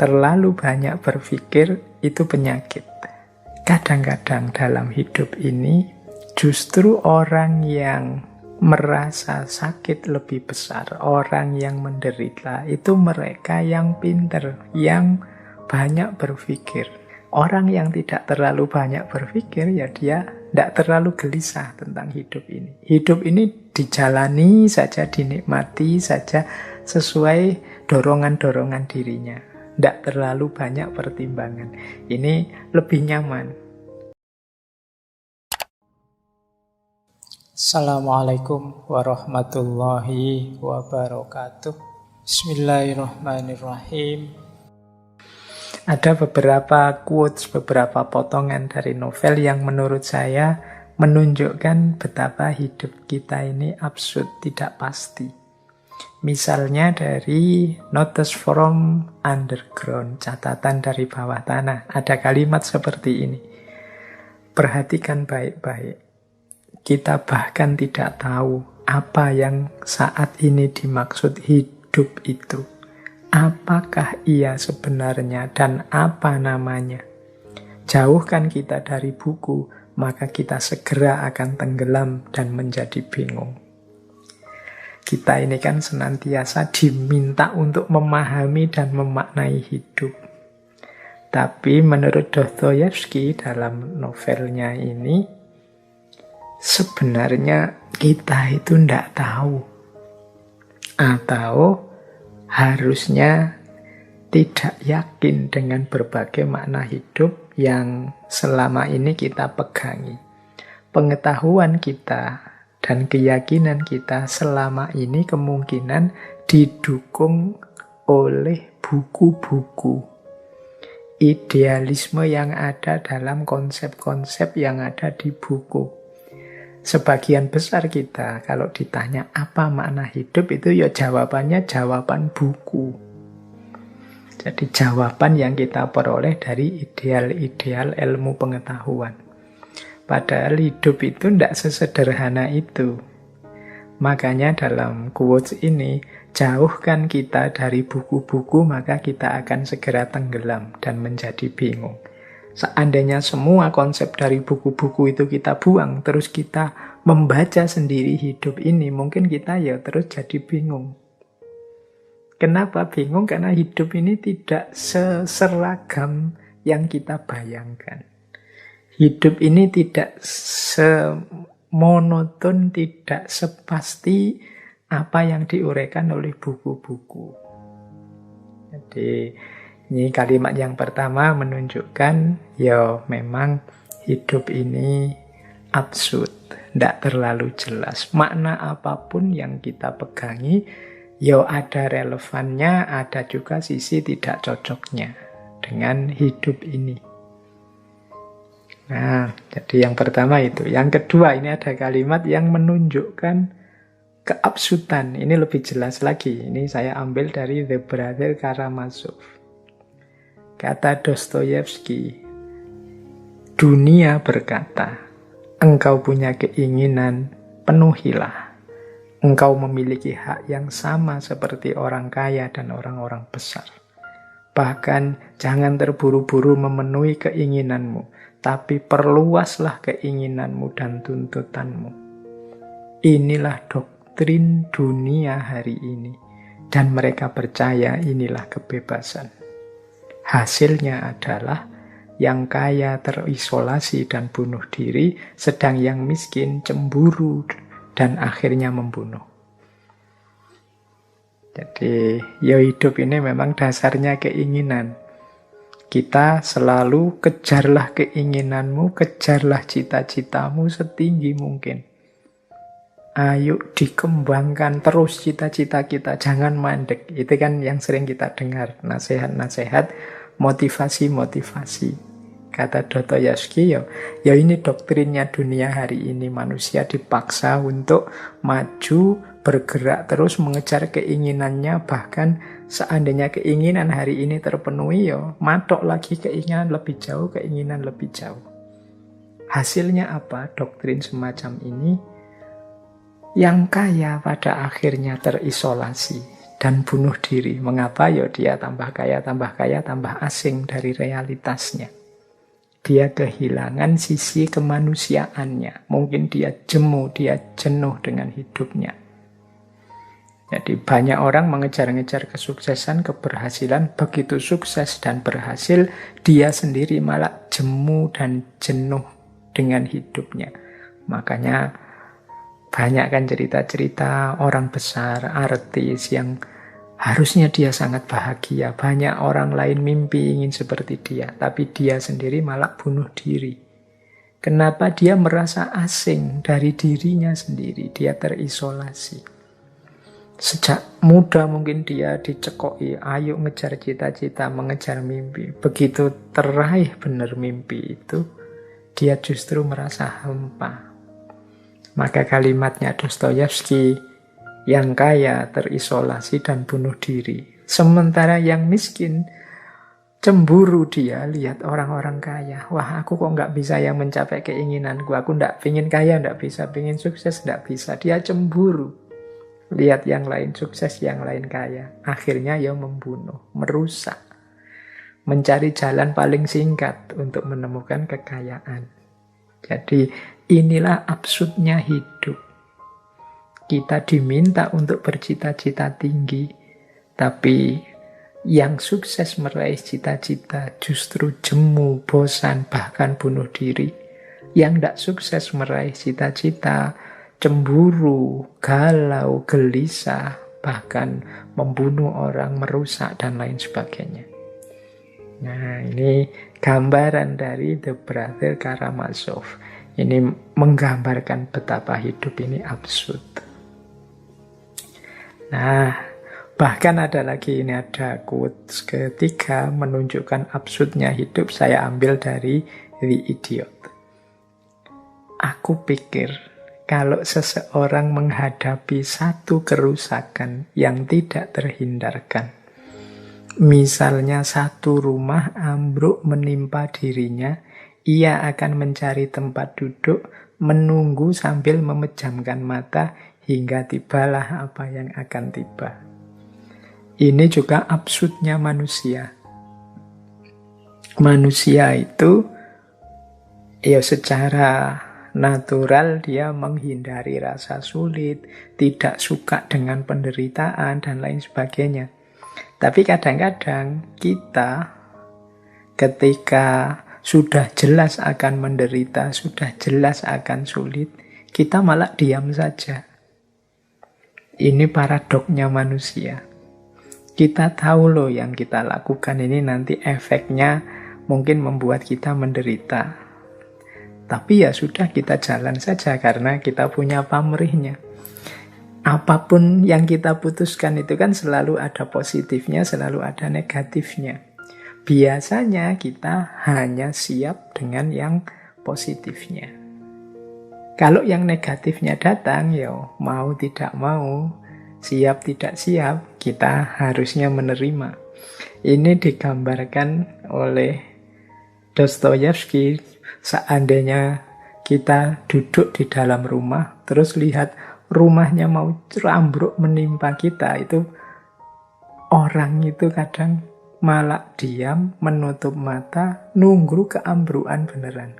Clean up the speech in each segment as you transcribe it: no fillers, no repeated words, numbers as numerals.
terlalu banyak berpikir itu penyakit. Kadang-kadang dalam hidup ini justru orang yang merasa sakit lebih besar, orang yang menderita, itu mereka yang pinter, yang banyak berpikir. Orang yang tidak terlalu banyak berpikir, ya dia tidak terlalu gelisah tentang hidup ini. Hidup ini dijalani saja, dinikmati saja sesuai dorongan-dorongan dirinya. Tidak terlalu banyak pertimbangan. Ini lebih nyaman. Assalamualaikum warahmatullahi wabarakatuh. Bismillahirrahmanirrahim. Ada beberapa quotes, beberapa potongan dari novel yang menurut saya menunjukkan betapa hidup kita ini absurd, tidak pasti. Misalnya dari Notes from Underground, catatan dari bawah tanah. Ada kalimat seperti ini. Perhatikan baik-baik. Kita bahkan tidak tahu apa yang saat ini dimaksud hidup itu. Apakah ia sebenarnya dan apa namanya? Jauhkan kita dari buku, maka kita segera akan tenggelam dan menjadi bingung. Kita ini kan senantiasa diminta untuk memahami dan memaknai hidup. Tapi menurut Dostoyevsky dalam novelnya ini, sebenarnya kita itu tidak tahu. Atau harusnya tidak yakin dengan berbagai makna hidup yang selama ini kita pegangi. Pengetahuan kita dan keyakinan kita selama ini kemungkinan didukung oleh buku-buku. Idealisme yang ada dalam konsep-konsep yang ada di buku. Sebagian besar kita kalau ditanya apa makna hidup itu ya jawabannya jawaban buku. Jadi jawaban yang kita peroleh dari ideal-ideal ilmu pengetahuan. Padahal hidup itu tidak sesederhana itu. Makanya dalam quotes ini, jauhkan kita dari buku-buku maka kita akan segera tenggelam dan menjadi bingung. Seandainya semua konsep dari buku-buku itu kita buang, terus kita membaca sendiri hidup ini, mungkin kita ya terus jadi bingung. Kenapa bingung? Karena hidup ini tidak seseragam yang kita bayangkan. Hidup ini tidak semonoton, tidak sepasti apa yang diuraikan oleh buku-buku. Jadi ini kalimat yang pertama menunjukkan ya memang hidup ini absurd, tidak terlalu jelas. Makna apapun yang kita pegangi, ya ada relevannya, ada juga sisi tidak cocoknya dengan hidup ini. Nah, jadi yang pertama itu. Yang kedua, ini ada kalimat yang menunjukkan keabsurdan. Ini lebih jelas lagi. Ini saya ambil dari The Brother Karamazov. Kata Dostoyevsky, dunia berkata, engkau punya keinginan, penuhilah. Engkau memiliki hak yang sama seperti orang kaya dan orang-orang besar. Bahkan jangan terburu-buru memenuhi keinginanmu, tapi perluaslah keinginanmu dan tuntutanmu. Inilah doktrin dunia hari ini, dan mereka percaya inilah kebebasan. Hasilnya adalah yang kaya terisolasi dan bunuh diri, sedang yang miskin cemburu dan akhirnya membunuh. Jadi, ya hidup ini memang dasarnya keinginan. Kita selalu kejarlah keinginanmu, kejarlah cita-citamu setinggi mungkin. Ayo dikembangkan terus cita-cita kita, jangan mandek. Itu kan yang sering kita dengar, nasihat-nasihat, motivasi-motivasi. Kata Dostoyevsky, ya ini doktrinnya dunia hari ini. Manusia dipaksa untuk maju, bergerak terus mengejar keinginannya. Bahkan seandainya keinginan hari ini terpenuhi, ya matok lagi keinginan lebih jauh, keinginan lebih jauh. Hasilnya apa? Doktrin semacam ini, yang kaya pada akhirnya terisolasi dan bunuh diri. Mengapa? Ya dia tambah kaya, tambah asing dari realitasnya. Dia kehilangan sisi kemanusiaannya. Mungkin dia jemu, dia jenuh dengan hidupnya. Jadi banyak orang mengejar-ngejar kesuksesan, keberhasilan. Begitu sukses dan berhasil, dia sendiri malah jemu dan jenuh dengan hidupnya. Makanya banyak kan cerita-cerita orang besar, artis yang harusnya dia sangat bahagia. Banyak orang lain mimpi ingin seperti dia, tapi dia sendiri malah bunuh diri. Kenapa? Dia merasa asing dari dirinya sendiri. Dia terisolasi. Sejak muda mungkin dia dicekoi, ayo ngejar cita-cita, mengejar mimpi. Begitu teraih benar mimpi itu, dia justru merasa hampa. Maka kalimatnya Dostoyevsky, yang kaya terisolasi dan bunuh diri. Sementara yang miskin cemburu, dia lihat orang-orang kaya. Wah, aku kok nggak bisa yang mencapai keinginanku. Aku nggak pingin kaya, nggak bisa. Pingin sukses, nggak bisa. Dia cemburu. Lihat yang lain sukses, yang lain kaya. Akhirnya ya membunuh, merusak. Mencari jalan paling singkat untuk menemukan kekayaan. Jadi inilah absurdnya hidup. Kita diminta untuk bercita-cita tinggi, tapi yang sukses meraih cita-cita justru jemu, bosan, bahkan bunuh diri. Yang tidak sukses meraih cita-cita, cemburu, galau, gelisah, bahkan membunuh orang, merusak, dan lain sebagainya. Nah, ini gambaran dari The Brother Karamazov. Ini menggambarkan betapa hidup ini absurd. Nah, bahkan ada lagi, ini ada quotes ketiga menunjukkan absurdnya hidup. Saya ambil dari The Idiot. Aku pikir kalau seseorang menghadapi satu kerusakan yang tidak terhindarkan, misalnya satu rumah ambruk menimpa dirinya, ia akan mencari tempat duduk, menunggu sambil memejamkan mata hingga tibalah apa yang akan tiba. Ini juga absurdnya manusia. Manusia itu ya secara natural dia menghindari rasa sulit, tidak suka dengan penderitaan, dan lain sebagainya. Tapi kadang-kadang kita ketika sudah jelas akan menderita, sudah jelas akan sulit, kita malah diam saja. Ini paradoknya manusia. Kita tahu loh yang kita lakukan ini nanti efeknya mungkin membuat kita menderita. Tapi ya sudah, kita jalan saja karena kita punya pamrihnya. Apapun yang kita putuskan itu kan selalu ada positifnya, selalu ada negatifnya. Biasanya kita hanya siap dengan yang positifnya. Kalau yang negatifnya datang, ya mau tidak mau, siap tidak siap, kita harusnya menerima. Ini digambarkan oleh Dostoyevsky. Seandainya kita duduk di dalam rumah, terus lihat rumahnya mau ambruk menimpa kita, itu orang itu kadang malah diam, menutup mata, nunggu keambruan beneran.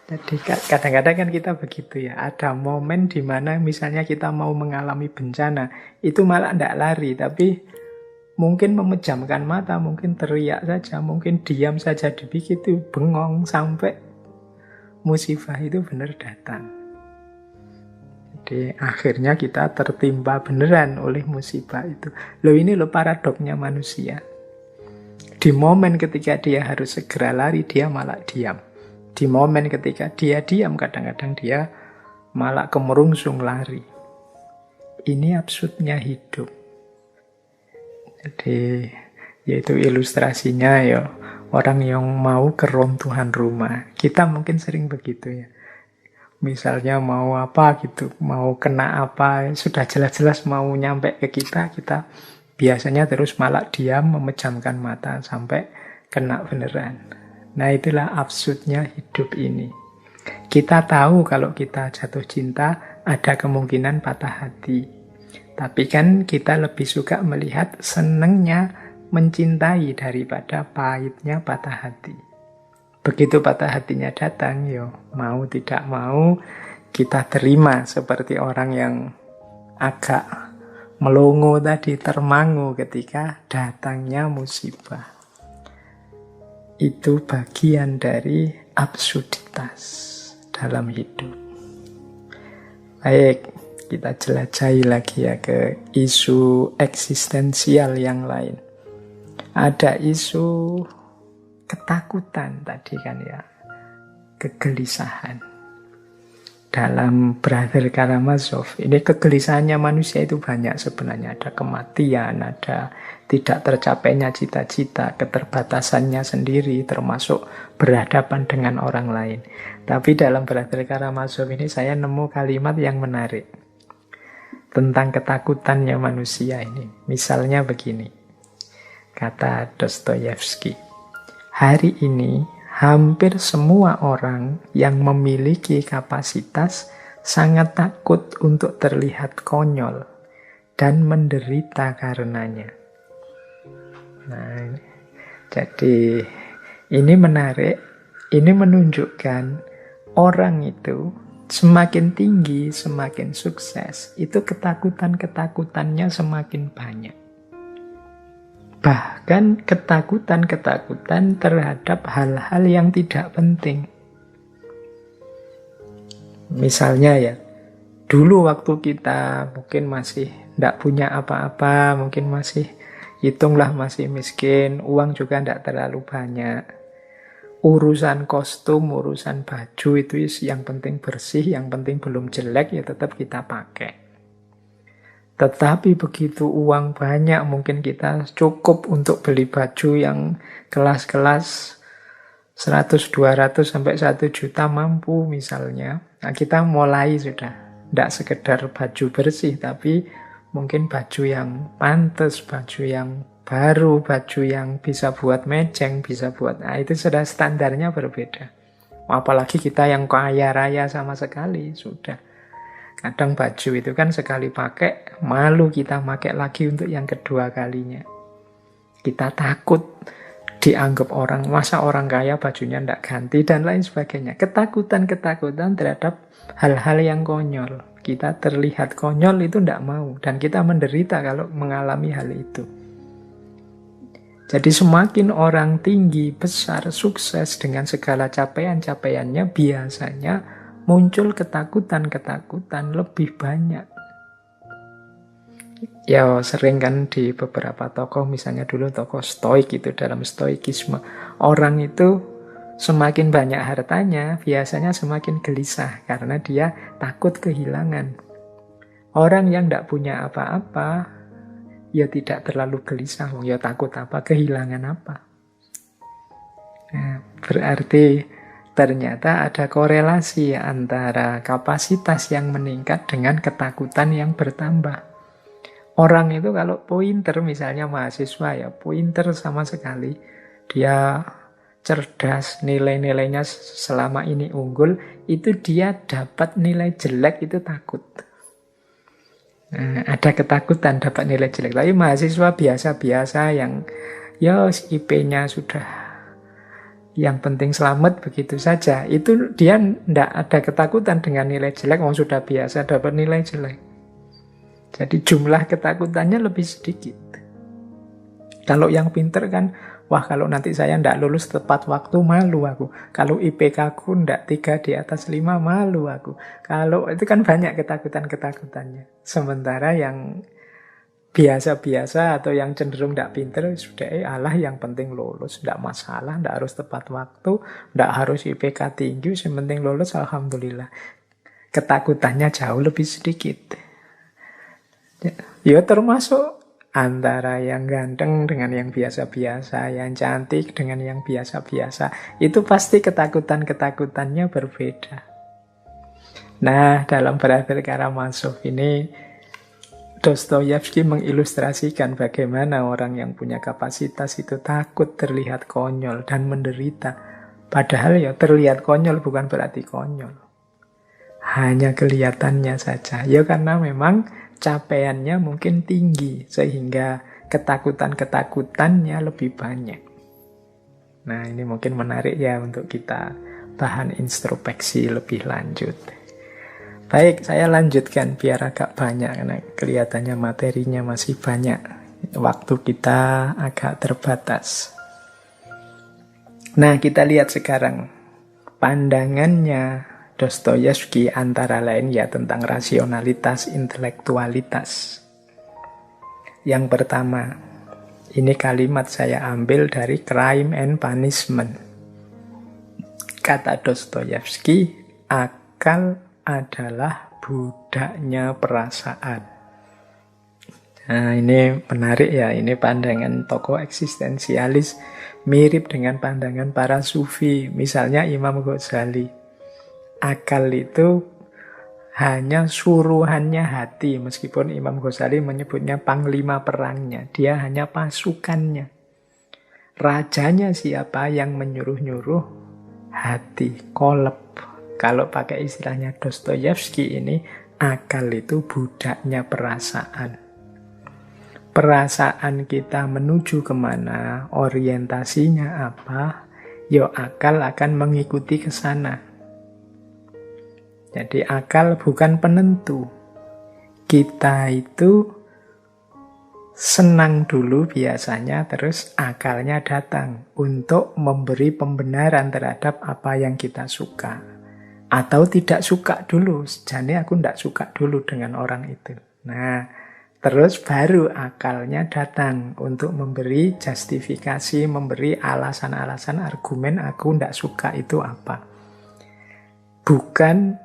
Jadi kadang-kadang kan kita begitu ya, ada momen di mana misalnya kita mau mengalami bencana, itu malah tidak lari, tapi mungkin memejamkan mata, mungkin teriak saja, mungkin diam saja, begitu bengong sampai musibah itu benar datang. Jadi akhirnya kita tertimpa beneran oleh musibah itu. Loh, ini loh paradoknya manusia. Di momen ketika dia harus segera lari, dia malah diam. Di momen ketika dia diam, kadang-kadang dia malah kemerungsung lari. Ini absurdnya hidup. Jadi yaitu ilustrasinya ya orang yang mau keruntuhan rumah. Kita mungkin sering begitu ya. Misalnya mau apa gitu, mau kena apa, sudah jelas-jelas mau nyampe ke kita biasanya terus malah diam, memejamkan mata sampai kena beneran. Nah, itulah absurdnya hidup ini. Kita tahu kalau kita jatuh cinta ada kemungkinan patah hati. Tapi kan kita lebih suka melihat senengnya mencintai daripada pahitnya patah hati. Begitu patah hatinya datang, yo mau tidak mau kita terima seperti orang yang agak melongo tadi, termangu ketika datangnya musibah. Itu bagian dari absurditas dalam hidup. Baik, kita jelajahi lagi ya ke isu eksistensial yang lain. Ada isu ketakutan tadi kan ya, kegelisahan. Dalam Brother Karamazov, ini kegelisahannya manusia itu banyak sebenarnya. Ada kematian, ada tidak tercapainya cita-cita, keterbatasannya sendiri, termasuk berhadapan dengan orang lain. Tapi dalam Brother Karamazov ini saya nemu kalimat yang menarik tentang ketakutannya manusia ini. Misalnya begini, kata Dostoyevsky, hari ini hampir semua orang yang memiliki kapasitas sangat takut untuk terlihat konyol dan menderita karenanya. Nah, jadi ini menarik, ini menunjukkan orang itu semakin tinggi, semakin sukses, itu ketakutan-ketakutannya semakin banyak. Bahkan ketakutan-ketakutan terhadap hal-hal yang tidak penting. Misalnya ya, dulu waktu kita mungkin masih tidak punya apa-apa, mungkin masih, hitunglah masih miskin, uang juga tidak terlalu banyak. Urusan kostum, urusan baju itu yang penting bersih, yang penting belum jelek, ya tetap kita pakai. Tetapi begitu uang banyak, mungkin kita cukup untuk beli baju yang kelas-kelas 100, 200, sampai 1 juta mampu misalnya. Nah, kita mulai sudah. Tidak sekedar baju bersih, tapi mungkin baju yang pantas, baju yang baru, baju yang bisa buat mejeng, bisa buat... Nah, itu sudah standarnya berbeda. Apalagi kita yang kaya raya sama sekali, sudah. Kadang baju itu kan sekali pakai, malu kita pakai lagi untuk yang kedua kalinya. Kita takut dianggap orang, masa orang kaya bajunya tidak ganti, dan lain sebagainya. Ketakutan-ketakutan terhadap hal-hal yang konyol. Kita terlihat konyol itu tidak mau, dan kita menderita kalau mengalami hal itu. Jadi semakin orang tinggi, besar, sukses dengan segala capaian-capaiannya, biasanya muncul ketakutan-ketakutan lebih banyak. Ya sering kan di beberapa tokoh, misalnya dulu tokoh stoik itu, dalam stoikisme, orang itu semakin banyak hartanya, biasanya semakin gelisah karena dia takut kehilangan. Orang yang tidak punya apa-apa, ya tidak terlalu gelisah, ya takut apa, kehilangan apa. Nah, berarti ternyata ada korelasi antara kapasitas yang meningkat dengan ketakutan yang bertambah. Orang itu kalau pointer, misalnya mahasiswa ya, pointer sama sekali, dia cerdas, nilai-nilainya selama ini unggul, itu dia dapat nilai jelek itu takut. Nah, ada ketakutan dapat nilai jelek. Tapi mahasiswa biasa-biasa yang ya IP-nya sudah yang penting selamat begitu saja, itu dia tidak ada ketakutan dengan nilai jelek, orang sudah biasa dapat nilai jelek. Jadi jumlah ketakutannya lebih sedikit. Kalau yang pinter kan, wah kalau nanti saya tidak lulus tepat waktu, malu aku. Kalau IPK ku tidak 3 di atas 5, malu aku. Kalau itu kan banyak ketakutan-ketakutannya. Sementara yang biasa-biasa atau yang cenderung tidak pinter, sudah alah yang penting lulus, tidak masalah, tidak harus tepat waktu, tidak harus IPK tinggi, yang penting lulus, alhamdulillah. Ketakutannya jauh lebih sedikit. Ya termasuk antara yang ganteng dengan yang biasa-biasa, yang cantik dengan yang biasa-biasa, itu pasti ketakutan-ketakutannya berbeda. Nah, dalam Brother Karamazov ini Dostoyevsky mengilustrasikan bagaimana orang yang punya kapasitas itu takut terlihat konyol dan menderita. Padahal ya terlihat konyol bukan berarti konyol. Hanya kelihatannya saja. Ya karena memang capaiannya mungkin tinggi, sehingga ketakutan-ketakutannya lebih banyak. Nah, ini mungkin menarik ya untuk kita bahan introspeksi lebih lanjut. Baik, saya lanjutkan biar agak banyak, karena kelihatannya materinya masih banyak. Waktu kita agak terbatas. Nah, kita lihat sekarang pandangannya Dostoyevsky antara lain ya tentang rasionalitas, intelektualitas. Yang pertama, ini kalimat saya ambil dari Crime and Punishment. Kata Dostoyevsky, akal adalah budaknya perasaan. Nah, ini menarik ya, ini pandangan tokoh eksistensialis mirip dengan pandangan para sufi. Misalnya Imam Ghazali. Akal itu hanya suruhannya hati, meskipun Imam Ghazali menyebutnya panglima perangnya. Dia hanya pasukannya. Rajanya siapa yang menyuruh-nyuruh? Hati, kolab. Kalau pakai istilahnya Dostoyevsky ini, akal itu budaknya perasaan. Perasaan kita menuju kemana, orientasinya apa, ya akal akan mengikuti ke sana. Jadi akal bukan penentu. Kita itu senang dulu biasanya, terus akalnya datang untuk memberi pembenaran terhadap apa yang kita suka. Atau tidak suka dulu, jadi aku tidak suka dulu dengan orang itu. Nah, terus baru akalnya datang untuk memberi justifikasi, memberi alasan-alasan, argumen aku tidak suka itu apa. Bukan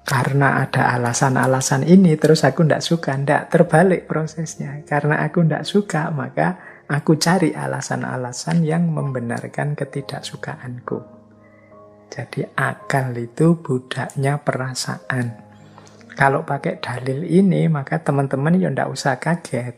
karena ada alasan-alasan ini terus aku tidak suka. Tidak, terbalik prosesnya. Karena aku tidak suka, maka aku cari alasan-alasan yang membenarkan ketidaksukaanku. Jadi akal itu budaknya perasaan. Kalau pakai dalil ini, maka teman-teman ya tidak usah kaget.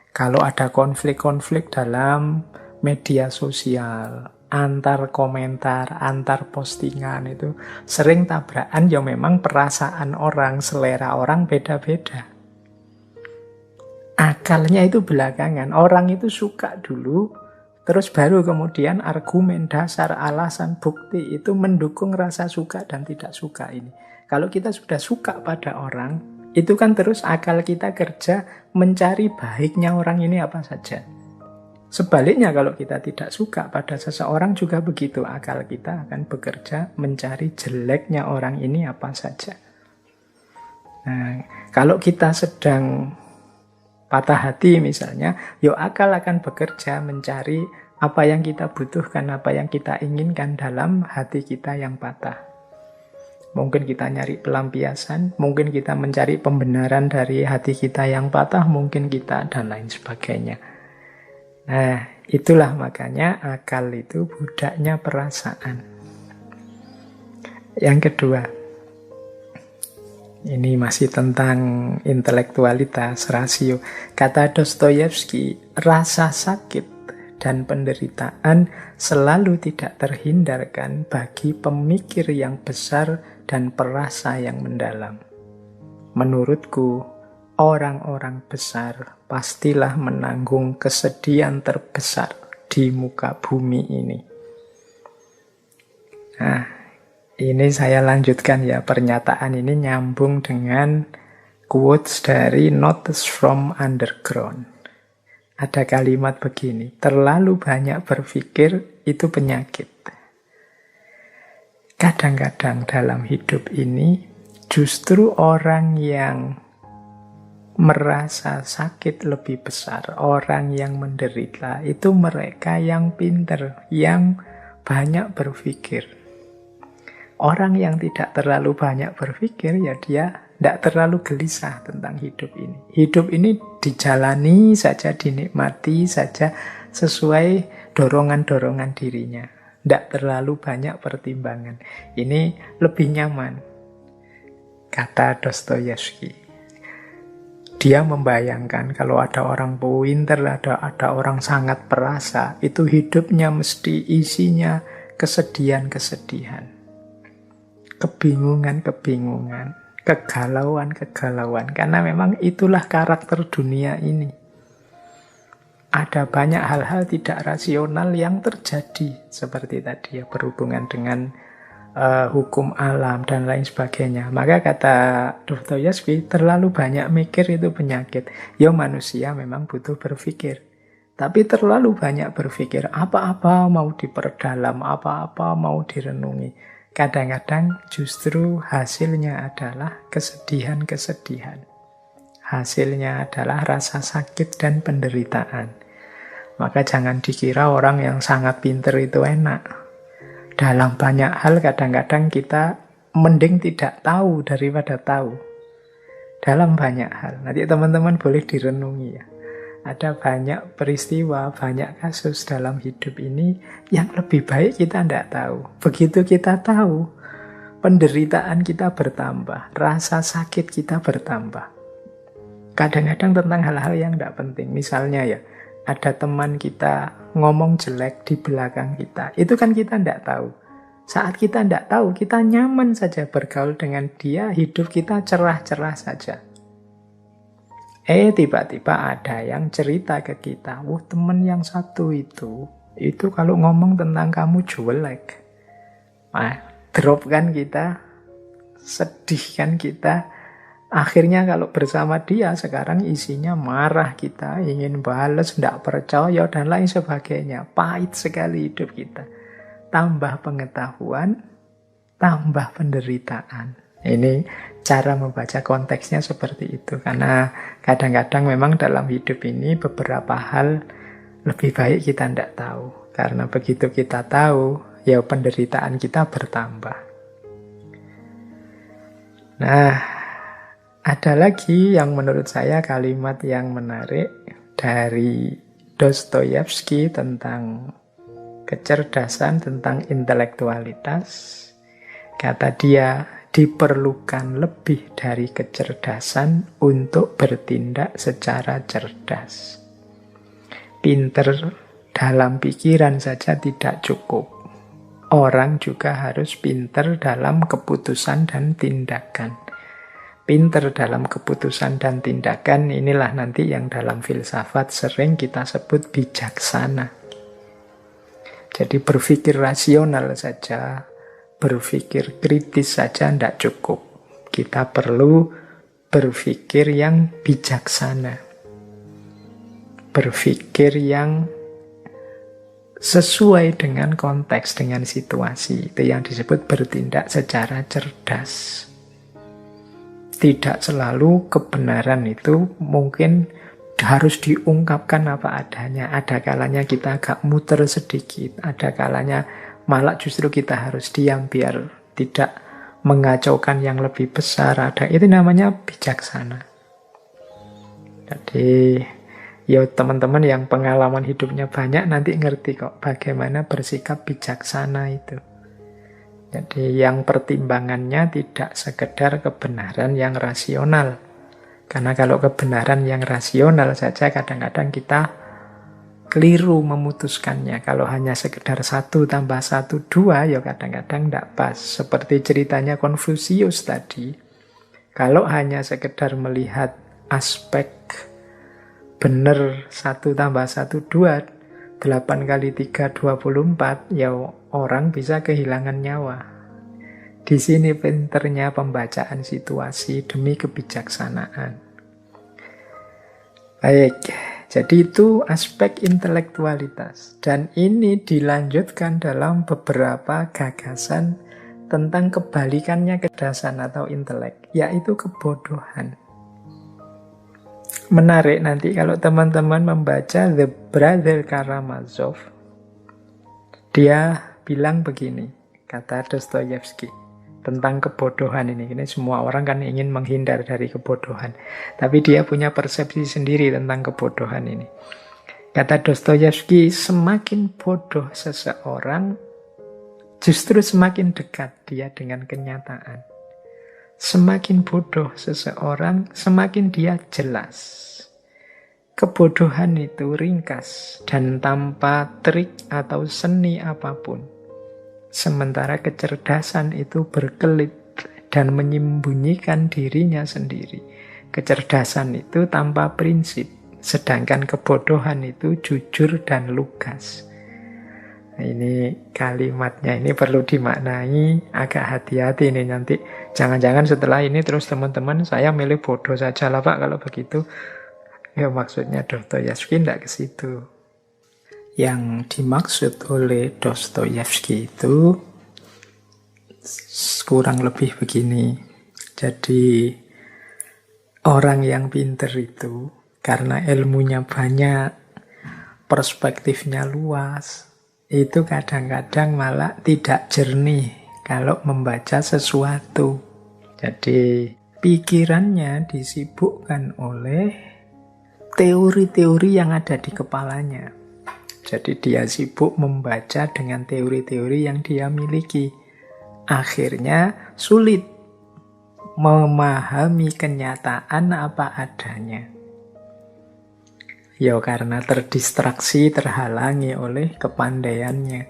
Kalau ada konflik-konflik dalam media sosial, antar komentar, antar postingan itu sering tabrakan, ya memang perasaan orang, selera orang beda-beda. Akalnya itu belakangan. Orang itu suka dulu, terus baru kemudian argumen, dasar, alasan, bukti itu mendukung rasa suka dan tidak suka ini. Kalau kita sudah suka pada orang, itu kan terus akal kita kerja mencari baiknya orang ini apa saja. Sebaliknya kalau kita tidak suka pada seseorang juga begitu. Akal kita akan bekerja mencari jeleknya orang ini apa saja. Nah, kalau kita sedang patah hati misalnya, ya akal akan bekerja mencari apa yang kita butuhkan, apa yang kita inginkan dalam hati kita yang patah. Mungkin kita nyari pelampiasan, mungkin kita mencari pembenaran dari hati kita yang patah, mungkin kita dan lain sebagainya. Nah, itulah makanya akal itu budaknya perasaan. Yang kedua, ini masih tentang intelektualitas, rasio. Kata Dostoyevsky, rasa sakit dan penderitaan selalu tidak terhindarkan bagi pemikir yang besar dan perasa yang mendalam. Menurutku, orang-orang besar pastilah menanggung kesedihan terbesar di muka bumi ini. Nah, ini saya lanjutkan ya, pernyataan ini nyambung dengan quotes dari Notes from Underground. Ada kalimat begini, terlalu banyak berpikir itu penyakit. Kadang-kadang dalam hidup ini justru orang yang merasa sakit lebih besar, orang yang menderita, itu mereka yang pinter, yang banyak berpikir. Orang yang tidak terlalu banyak berpikir, ya dia tidak terlalu gelisah tentang hidup ini. Hidup ini dijalani saja, dinikmati saja sesuai dorongan-dorongan dirinya. Tidak terlalu banyak pertimbangan. Ini lebih nyaman, kata Dostoyevsky. Dia membayangkan kalau ada orang pinter, ada orang sangat perasa, itu hidupnya mesti isinya kesedihan-kesedihan, kebingungan-kebingungan, kegalauan. Karena memang itulah karakter dunia ini. Ada banyak hal-hal tidak rasional yang terjadi. Seperti tadi ya, berhubungan dengan hukum alam dan lain sebagainya. Maka kata Dostoyevsky, terlalu banyak mikir itu penyakit. Ya manusia memang butuh berpikir. Tapi terlalu banyak berpikir, apa-apa mau diperdalam, apa-apa mau direnungi. Kadang-kadang justru hasilnya adalah kesedihan-kesedihan. Hasilnya adalah rasa sakit dan penderitaan. Maka jangan dikira orang yang sangat pinter itu enak. Dalam banyak hal kadang-kadang kita mending tidak tahu daripada tahu. Dalam banyak hal. Nanti teman-teman boleh direnungi ya. Ada banyak peristiwa, banyak kasus dalam hidup ini yang lebih baik kita tidak tahu. Begitu kita tahu, penderitaan kita bertambah, rasa sakit kita bertambah. Kadang-kadang tentang hal-hal yang tidak penting. Misalnya ya, ada teman kita ngomong jelek di belakang kita. Itu kan kita tidak tahu. Saat kita tidak tahu, kita nyaman saja bergaul dengan dia, hidup kita cerah-cerah saja. Tiba-tiba ada yang cerita ke kita, wah teman yang satu itu kalau ngomong tentang kamu jelek. Drop kan kita, sedih kan kita. Akhirnya kalau bersama dia sekarang isinya marah kita, ingin balas, tidak percaya, dan lain sebagainya. Pahit sekali hidup kita. Tambah pengetahuan, tambah penderitaan. Ini cara membaca konteksnya seperti itu. Karena kadang-kadang memang dalam hidup ini beberapa hal lebih baik kita tidak tahu. Karena begitu kita tahu, ya penderitaan kita bertambah. Nah, ada lagi yang menurut saya kalimat yang menarik dari Dostoyevsky tentang kecerdasan, tentang intelektualitas. Kata dia, diperlukan lebih dari kecerdasan untuk bertindak secara cerdas. Pinter dalam pikiran saja tidak cukup. Orang juga harus pinter dalam keputusan dan tindakan. Pinter dalam keputusan dan tindakan, inilah nanti yang dalam filsafat sering kita sebut bijaksana. Jadi berpikir rasional saja, berpikir kritis saja tidak cukup. Kita perlu berpikir yang bijaksana. Berpikir yang sesuai dengan konteks, dengan situasi. Itu yang disebut bertindak secara cerdas. Tidak selalu kebenaran itu mungkin harus diungkapkan apa adanya. Ada kalanya kita agak muter sedikit. Ada kalanya malah justru kita harus diam biar tidak mengacaukan yang lebih besar. Itu namanya bijaksana. Jadi ya teman-teman yang pengalaman hidupnya banyak nanti ngerti kok bagaimana bersikap bijaksana itu. Jadi yang pertimbangannya tidak sekedar kebenaran yang rasional. Karena kalau kebenaran yang rasional saja kadang-kadang kita keliru memutuskannya. Kalau hanya sekedar 1 tambah 1, 2, ya kadang-kadang tidak pas. Seperti ceritanya Konfusius tadi. Kalau hanya sekedar melihat aspek benar 1 tambah 1, 2, 8 kali 3, 24, ya orang bisa kehilangan nyawa. Di sini pinternya pembacaan situasi demi kebijaksanaan. Baik, jadi itu aspek intelektualitas. Dan ini dilanjutkan dalam beberapa gagasan tentang kebalikannya kecerdasan atau intelek, yaitu kebodohan. Menarik nanti kalau teman-teman membaca The Brother Karamazov. Dia bilang begini, kata Dostoyevsky, tentang kebodohan ini. Ini semua orang kan ingin menghindar dari kebodohan. Tapi dia punya persepsi sendiri tentang kebodohan ini. Kata Dostoyevsky, semakin bodoh seseorang, justru semakin dekat dia dengan kenyataan. Semakin bodoh seseorang, semakin dia jelas. Kebodohan itu ringkas dan tanpa trik atau seni apapun. Sementara kecerdasan itu berkelit dan menyembunyikan dirinya sendiri. Kecerdasan itu tanpa prinsip, sedangkan kebodohan itu jujur dan lugas. Nah, ini kalimatnya ini perlu dimaknai agak hati-hati nih nanti. Jangan-jangan setelah ini terus teman-teman saya milih bodoh saja lah Pak kalau begitu. Ya maksudnya Dostoyevsky tidak ke situ. Yang dimaksud oleh Dostoyevsky itu kurang lebih begini. Jadi orang yang pinter itu karena ilmunya banyak, perspektifnya luas, itu kadang-kadang malah tidak jernih kalau membaca sesuatu. Jadi pikirannya disibukkan oleh teori-teori yang ada di kepalanya. Jadi dia sibuk membaca dengan teori-teori yang dia miliki. Akhirnya sulit memahami kenyataan apa adanya. Ya karena terdistraksi, terhalangi oleh kepandaiannya.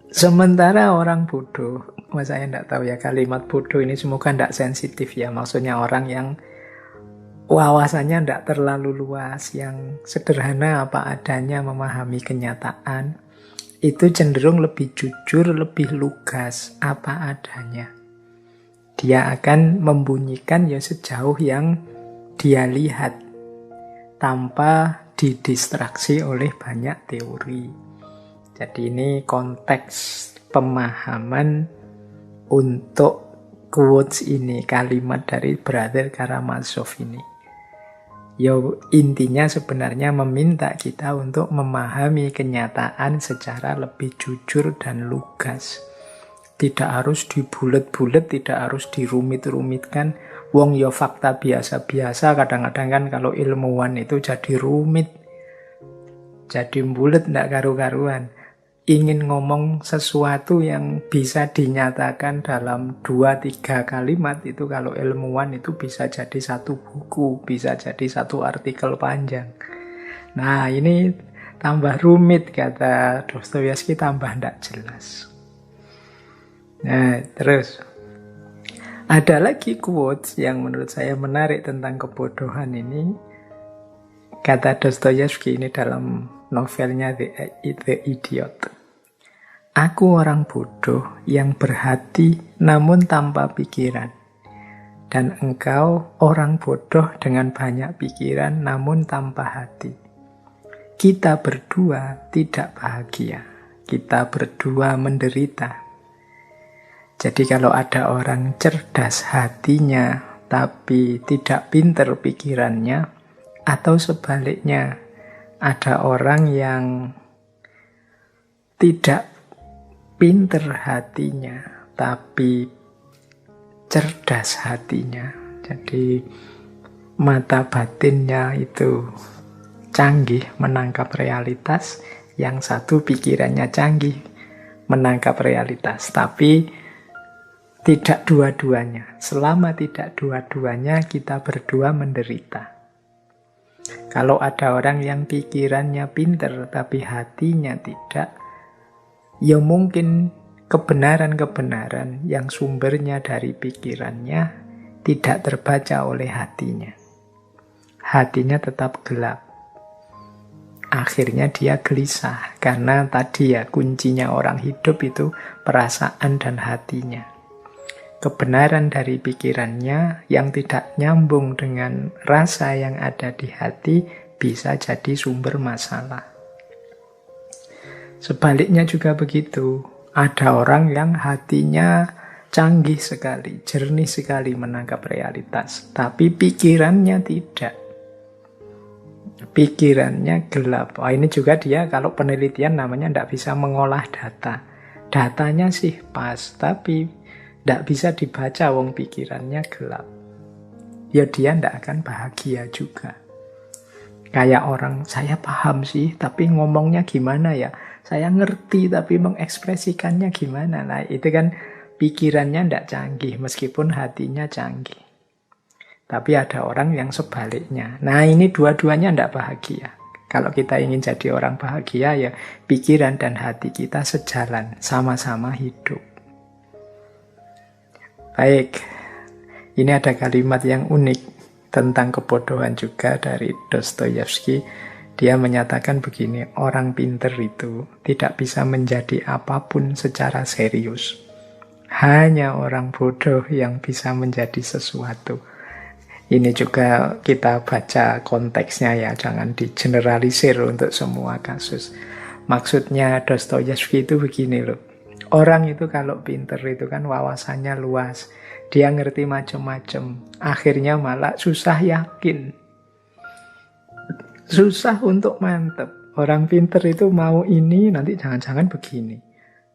Sementara orang bodoh, saya tidak tahu ya kalimat bodoh ini semoga tidak sensitif ya. Maksudnya orang yang wawasannya tidak terlalu luas, yang sederhana apa adanya memahami kenyataan, itu cenderung lebih jujur, lebih lugas apa adanya. Dia akan membunyikan ya sejauh yang dia lihat, tanpa didistraksi oleh banyak teori. Jadi ini konteks pemahaman untuk quotes ini, kalimat dari Brother Karamazov ini. Ya intinya sebenarnya meminta kita untuk memahami kenyataan secara lebih jujur dan lugas. Tidak harus dibulet-bulet, tidak harus dirumit-rumitkan. Wong ya fakta biasa-biasa, kadang-kadang kan kalau ilmuwan itu jadi rumit. Jadi bulet ndak karu-karuan. Ingin ngomong sesuatu yang bisa dinyatakan dalam 2-3 kalimat itu kalau ilmuwan itu bisa jadi satu buku, bisa jadi satu artikel panjang. Nah ini tambah rumit kata Dostoyevsky, tambah ndak jelas. Nah terus ada lagi quotes yang menurut saya menarik tentang kebodohan ini. Kata Dostoyevsky ini dalam novelnya The Idiot. Aku orang bodoh yang berhati namun tanpa pikiran. Dan engkau orang bodoh dengan banyak pikiran namun tanpa hati. Kita berdua tidak bahagia. Kita berdua menderita. Jadi kalau ada orang cerdas hatinya tapi tidak pinter pikirannya, atau sebaliknya ada orang yang tidak pinter hatinya tapi cerdas hatinya, jadi mata batinnya itu canggih menangkap realitas, yang satu pikirannya canggih menangkap realitas, tapi tidak dua-duanya. Selama tidak dua-duanya, kita berdua menderita. Kalau ada orang yang pikirannya pinter, tapi hatinya tidak, ya mungkin kebenaran-kebenaran yang sumbernya dari pikirannya tidak terbaca oleh hatinya. Hatinya tetap gelap. Akhirnya dia gelisah, karena tadi ya kuncinya orang hidup itu perasaan dan hatinya. Kebenaran dari pikirannya yang tidak nyambung dengan rasa yang ada di hati bisa jadi sumber masalah. Sebaliknya juga begitu. Ada orang yang hatinya canggih sekali, jernih sekali menangkap realitas, tapi pikirannya tidak. Pikirannya gelap. Ini juga dia kalau penelitian namanya tidak bisa mengolah data. Datanya sih pas, tapi tidak bisa dibaca, wong pikirannya gelap. Ya dia tidak akan bahagia juga. Kayak orang, saya paham sih, tapi ngomongnya gimana ya? Saya ngerti, tapi mengekspresikannya gimana? Nah itu kan pikirannya tidak canggih, meskipun hatinya canggih. Tapi ada orang yang sebaliknya. Nah ini dua-duanya tidak bahagia. Kalau kita ingin jadi orang bahagia, ya pikiran dan hati kita sejalan, sama-sama hidup. Baik, ini ada kalimat yang unik tentang kebodohan juga dari Dostoyevsky. Dia menyatakan begini, orang pinter itu tidak bisa menjadi apapun secara serius. Hanya orang bodoh yang bisa menjadi sesuatu. Ini juga kita baca konteksnya ya, jangan digeneralisir untuk semua kasus. Maksudnya Dostoyevsky itu begini loh. Orang itu kalau pinter itu kan wawasannya luas. Dia ngerti macam-macam. Akhirnya malah susah yakin. Susah untuk mantep. Orang pinter itu mau ini, nanti jangan-jangan begini.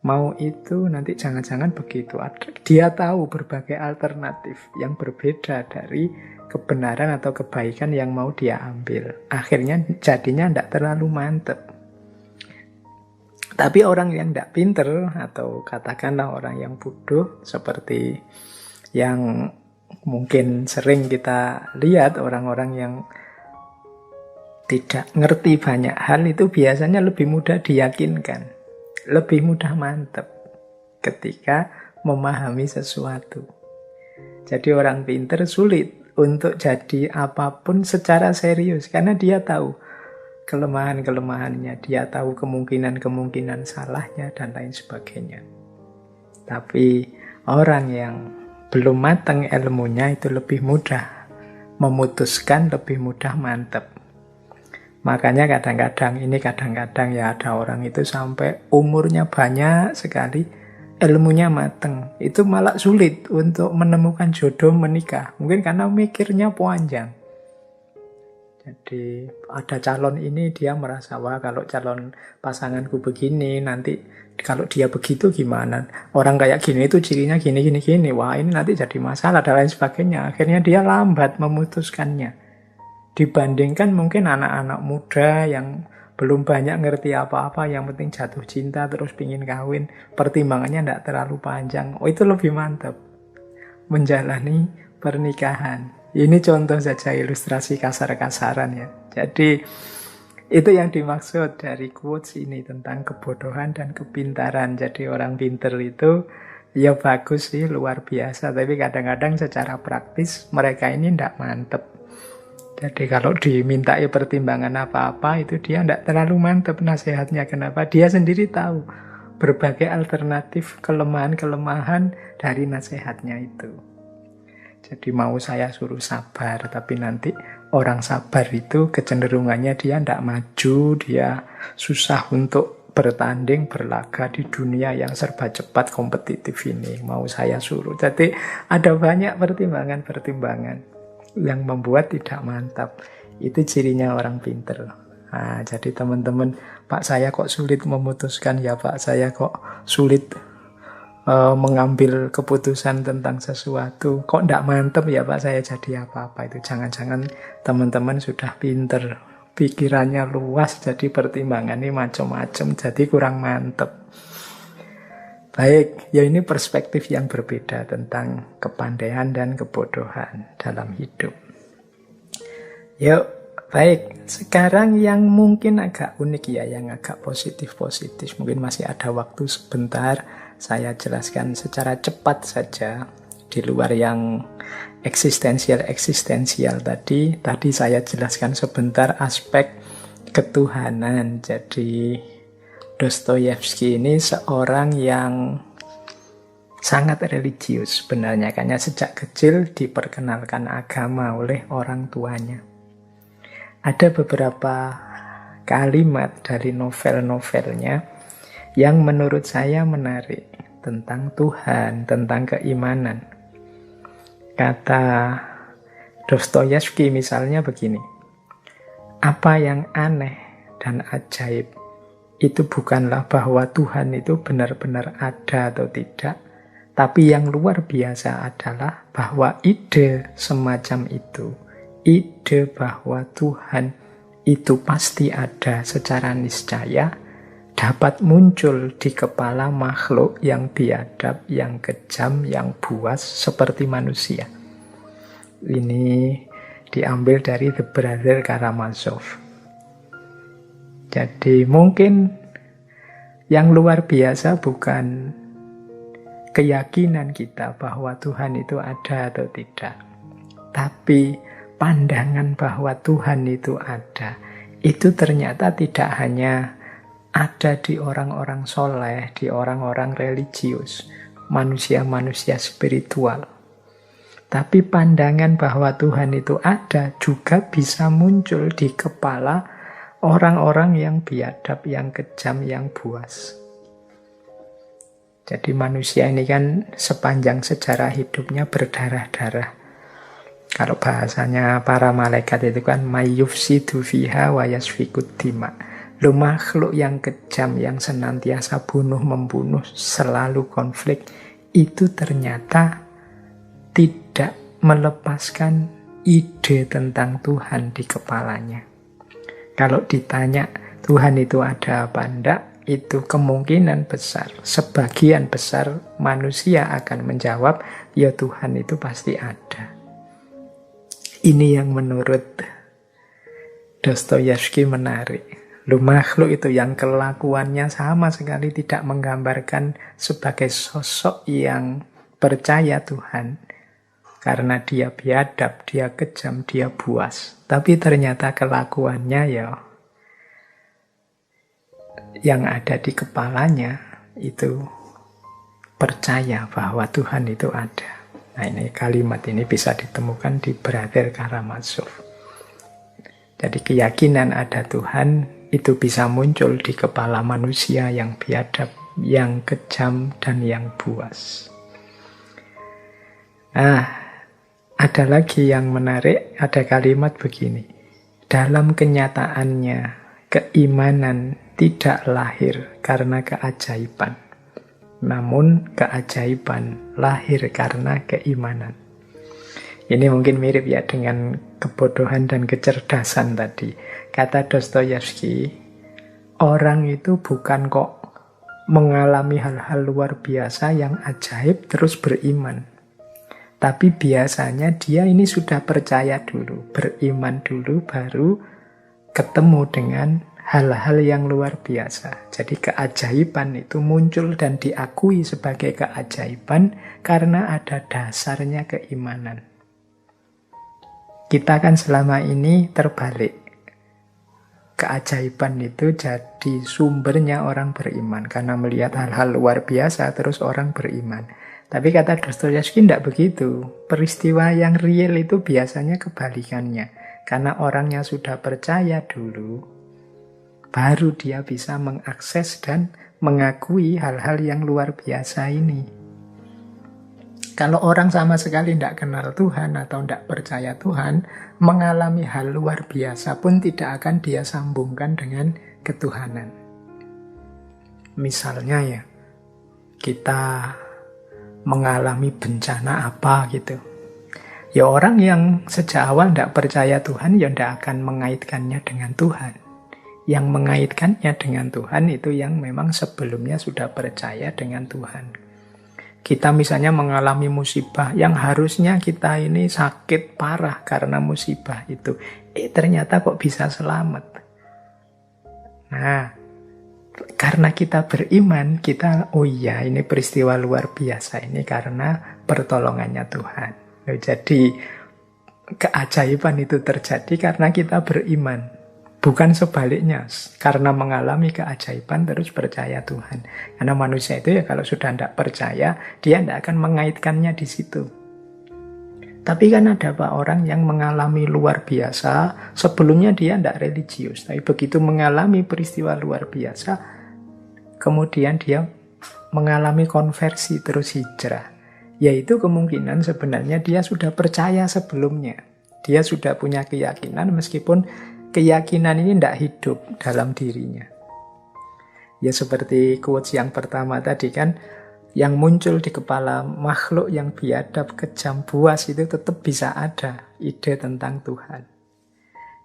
Mau itu, nanti jangan-jangan begitu. Dia tahu berbagai alternatif yang berbeda dari kebenaran atau kebaikan yang mau dia ambil. Akhirnya jadinya tidak terlalu mantep. Tapi orang yang tidak pinter, atau katakanlah orang yang bodoh, seperti yang mungkin sering kita lihat, orang-orang yang tidak ngerti banyak hal itu biasanya lebih mudah diyakinkan, lebih mudah mantep ketika memahami sesuatu. Jadi orang pinter sulit untuk jadi apapun secara serius, karena dia tahu kelemahan-kelemahannya, dia tahu kemungkinan-kemungkinan salahnya, dan lain sebagainya. Tapi orang yang belum matang ilmunya itu lebih mudah memutuskan, lebih mudah mantep. Makanya kadang-kadang ya ada orang itu sampai umurnya banyak sekali, ilmunya mateng, itu malah sulit untuk menemukan jodoh menikah. Mungkin karena mikirnya panjang. Jadi ada calon ini, dia merasa, wah kalau calon pasanganku begini, nanti kalau dia begitu gimana? Orang kayak gini itu cirinya gini. Wah ini nanti jadi masalah dan lain sebagainya. Akhirnya dia lambat memutuskannya. Dibandingkan mungkin anak-anak muda yang belum banyak ngerti apa-apa, yang penting jatuh cinta terus pingin kawin, pertimbangannya tidak terlalu panjang. Oh itu lebih mantap menjalani pernikahan. Ini contoh saja ilustrasi kasar-kasaran ya. Jadi itu yang dimaksud dari quotes ini tentang kebodohan dan kepintaran. Jadi orang pinter itu ya bagus sih, luar biasa. Tapi kadang-kadang secara praktis mereka ini tidak mantep. Jadi kalau dimintai pertimbangan apa-apa itu dia tidak terlalu mantep nasihatnya. Kenapa? Dia sendiri tahu berbagai alternatif kelemahan-kelemahan dari nasihatnya itu. Jadi mau saya suruh sabar, tapi nanti orang sabar itu kecenderungannya dia tidak maju, dia susah untuk bertanding, berlaga di dunia yang serba cepat kompetitif ini. Mau saya suruh. Jadi ada banyak pertimbangan-pertimbangan yang membuat tidak mantap. Itu cirinya orang pinter. Nah, jadi teman-teman, Pak saya kok sulit memutuskan, ya Pak saya kok sulit mengambil keputusan tentang sesuatu, kok tidak mantep ya Pak saya jadi apa-apa. Itu jangan-jangan teman-teman sudah pinter, pikirannya luas, jadi pertimbangannya macam-macam, jadi kurang mantep. Baik, ya ini perspektif yang berbeda tentang kepandaian dan kebodohan dalam hidup. Yuk, baik, sekarang yang mungkin agak unik ya, yang agak positif-positif, mungkin masih ada waktu sebentar. Saya jelaskan secara cepat saja di luar yang eksistensial tadi. Tadi saya jelaskan sebentar aspek ketuhanan. Jadi Dostoyevsky ini seorang yang sangat religius sebenarnya, karena sejak kecil diperkenalkan agama oleh orang tuanya. Ada beberapa kalimat dari novel-novelnya yang menurut saya menarik tentang Tuhan, tentang keimanan. Kata Dostoyevsky misalnya begini, apa yang aneh dan ajaib itu bukanlah bahwa Tuhan itu benar-benar ada atau tidak, tapi yang luar biasa adalah bahwa ide semacam itu, ide bahwa Tuhan itu pasti ada secara niscaya, dapat muncul di kepala makhluk yang biadab, yang kejam, yang buas seperti manusia. Ini diambil dari The Brother Karamazov. Jadi mungkin yang luar biasa bukan keyakinan kita bahwa Tuhan itu ada atau tidak. Tapi pandangan bahwa Tuhan itu ada, itu ternyata tidak hanya ada di orang-orang soleh, di orang-orang religius, manusia-manusia spiritual. Tapi pandangan bahwa Tuhan itu ada juga bisa muncul di kepala orang-orang yang biadab, yang kejam, yang buas. Jadi manusia ini kan sepanjang sejarah hidupnya berdarah-darah. Kalau bahasanya para malaikat itu kan mayyufsidu fiha wa yasfikud dima. Lo makhluk yang kejam, yang senantiasa bunuh-membunuh, selalu konflik, itu ternyata tidak melepaskan ide tentang Tuhan di kepalanya. Kalau ditanya Tuhan itu ada apa enggak, itu kemungkinan besar, sebagian besar manusia akan menjawab, ya Tuhan itu pasti ada. Ini yang menurut Dostoyevsky menarik. Makhluk itu yang kelakuannya sama sekali tidak menggambarkan sebagai sosok yang percaya Tuhan. Karena dia biadab, dia kejam, dia buas. Tapi ternyata kelakuannya ya yang ada di kepalanya itu percaya bahwa Tuhan itu ada. Nah ini kalimat ini bisa ditemukan di Brother Karamazov. Jadi keyakinan ada Tuhan itu bisa muncul di kepala manusia yang biadab, yang kejam, dan yang buas. Nah, ada lagi yang menarik, ada kalimat begini. Dalam kenyataannya, keimanan tidak lahir karena keajaiban. Namun keajaiban lahir karena keimanan. Ini mungkin mirip ya dengan kebodohan dan kecerdasan tadi. Kata Dostoyevsky, orang itu bukan kok mengalami hal-hal luar biasa yang ajaib terus beriman. Tapi biasanya dia ini sudah percaya dulu, beriman dulu, baru ketemu dengan hal-hal yang luar biasa. Jadi keajaiban itu muncul dan diakui sebagai keajaiban karena ada dasarnya keimanan. Kita kan selama ini terbalik. Keajaiban itu jadi sumbernya orang beriman. Karena melihat hal-hal luar biasa terus orang beriman. Tapi kata Dostoyevsky tidak begitu. Peristiwa yang real itu biasanya kebalikannya. Karena orangnya sudah percaya dulu, baru dia bisa mengakses dan mengakui hal-hal yang luar biasa ini. Kalau orang sama sekali tidak kenal Tuhan atau tidak percaya Tuhan, mengalami hal luar biasa pun tidak akan dia sambungkan dengan ketuhanan. Misalnya ya, kita mengalami bencana apa gitu. Ya orang yang sejak awal tidak percaya Tuhan, ya tidak akan mengaitkannya dengan Tuhan. Yang mengaitkannya dengan Tuhan itu yang memang sebelumnya sudah percaya dengan Tuhan. Kita misalnya mengalami musibah yang harusnya kita ini sakit parah karena musibah itu. Ternyata kok bisa selamat. Nah, karena kita beriman, kita, oh iya ini peristiwa luar biasa ini karena pertolongannya Tuhan. Jadi keajaiban itu terjadi karena kita beriman. Bukan sebaliknya, karena mengalami keajaiban terus percaya Tuhan. Karena manusia itu ya kalau sudah tidak percaya, dia tidak akan mengaitkannya di situ. Tapi kan ada Pak orang yang mengalami luar biasa, sebelumnya dia tidak religius. Tapi begitu mengalami peristiwa luar biasa, kemudian dia mengalami konversi terus hijrah. Yaitu kemungkinan sebenarnya dia sudah percaya sebelumnya. Dia sudah punya keyakinan meskipun keyakinan ini tidak hidup dalam dirinya. Ya seperti quotes yang pertama tadi kan, yang muncul di kepala makhluk yang biadab, kejam, buas itu tetap bisa ada ide tentang Tuhan.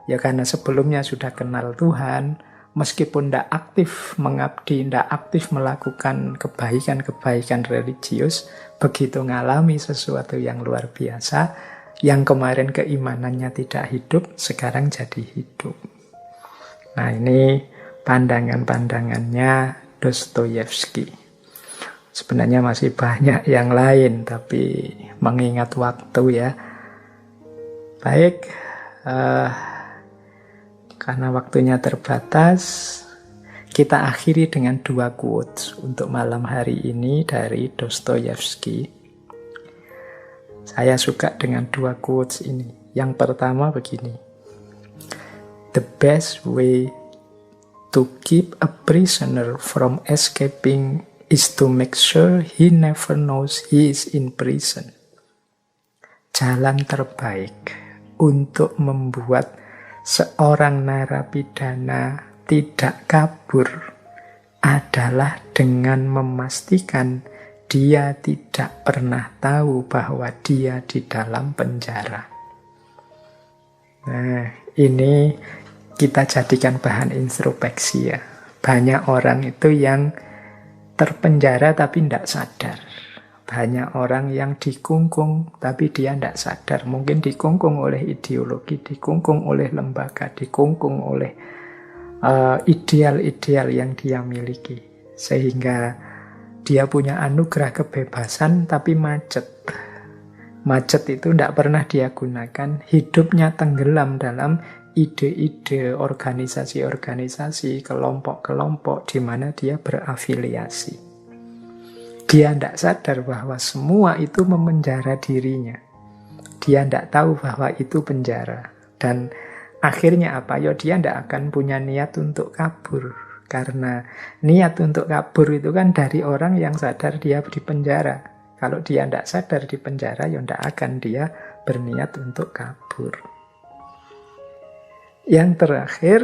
Ya karena sebelumnya sudah kenal Tuhan, meskipun tidak aktif mengabdi, tidak aktif melakukan kebaikan-kebaikan religius, begitu ngalami sesuatu yang luar biasa, yang kemarin keimanannya tidak hidup, sekarang jadi hidup. Nah ini pandangan-pandangannya Dostoyevsky. Sebenarnya masih banyak yang lain, tapi mengingat waktu ya. Baik, karena waktunya terbatas, kita akhiri dengan 2 quotes untuk malam hari ini dari Dostoyevsky. Saya suka dengan 2 quotes ini. Yang pertama begini. The best way to keep a prisoner from escaping is to make sure he never knows he is in prison. Jalan terbaik untuk membuat seorang narapidana tidak kabur adalah dengan memastikan dia tidak pernah tahu bahwa dia di dalam penjara. Nah, ini kita jadikan bahan introspeksi ya. Banyak orang itu yang terpenjara tapi tidak sadar. Banyak orang yang dikungkung tapi dia tidak sadar. Mungkin dikungkung oleh ideologi, dikungkung oleh lembaga, dikungkung oleh ideal-ideal yang dia miliki. Sehingga dia punya anugerah kebebasan tapi macet. Macet itu tidak pernah dia gunakan. Hidupnya tenggelam dalam ide-ide, organisasi-organisasi, kelompok-kelompok di mana dia berafiliasi. Dia tidak sadar bahwa semua itu memenjara dirinya. Dia tidak tahu bahwa itu penjara. Dan akhirnya apa? Ya dia tidak akan punya niat untuk kabur. Karena niat untuk kabur itu kan dari orang yang sadar dia di penjara. Kalau dia tidak sadar di penjara, ya tidak akan dia berniat untuk kabur. Yang terakhir,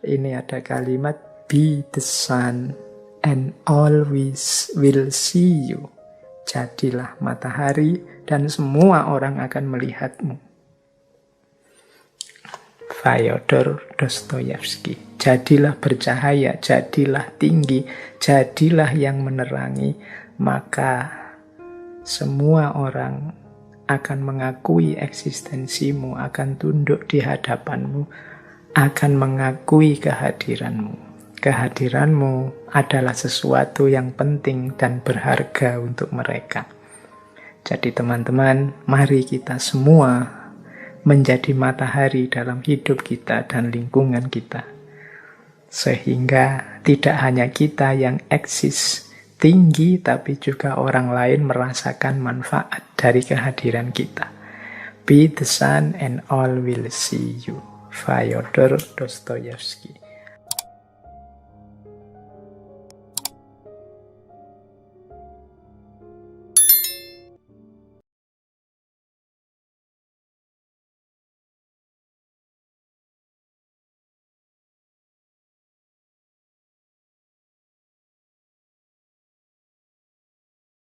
ini ada kalimat, be the sun and always will see you. Jadilah matahari dan semua orang akan melihatmu. Fyodor Dostoyevsky. Jadilah bercahaya, jadilah tinggi, jadilah yang menerangi, maka semua orang akan mengakui eksistensimu, akan tunduk di hadapanmu, akan mengakui kehadiranmu. Kehadiranmu adalah sesuatu yang penting dan berharga untuk mereka. Jadi teman-teman, mari kita semua menjadi matahari dalam hidup kita dan lingkungan kita. Sehingga tidak hanya kita yang eksis tinggi, tapi juga orang lain merasakan manfaat dari kehadiran kita. Be the sun and all will see you. Fyodor Dostoyevsky.